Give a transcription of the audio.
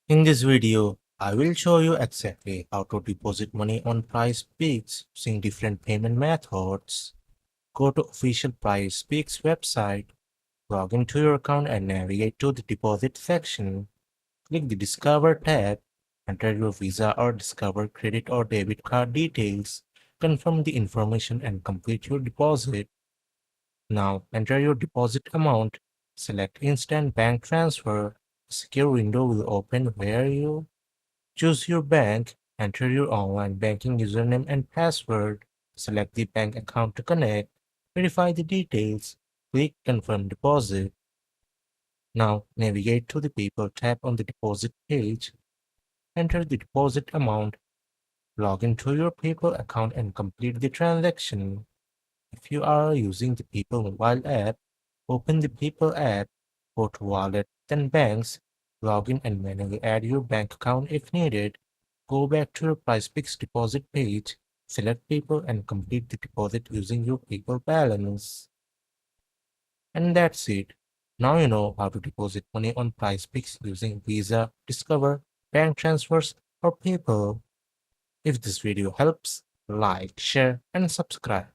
In this video, I will show you exactly how to deposit money on PrizePicks using different payment methods. Go to official PrizePicks website, log into your account and navigate to the deposit section. Click the Discover tab, enter your Visa or Discover credit or debit card details, confirm the information and complete your deposit. Now enter your deposit amount, select Instant Bank Transfer. A secure window will open where you choose your bank, enter your online banking username and password, select the bank account to connect, verify the details, click Confirm Deposit. Now navigate to the PayPal tab on the deposit page, enter the deposit amount, log into your PayPal account and complete the transaction. If you are using the PayPal mobile app, open the PayPal app, go to Wallet, then Banks, log in and manually add your bank account if needed. Go back to your PrizePicks deposit page, select PayPal and complete the deposit using your PayPal balance. And that's it. Now you know how to deposit money on PrizePicks using Visa, Discover, bank transfers, or PayPal. If this video helps, like, share, and subscribe.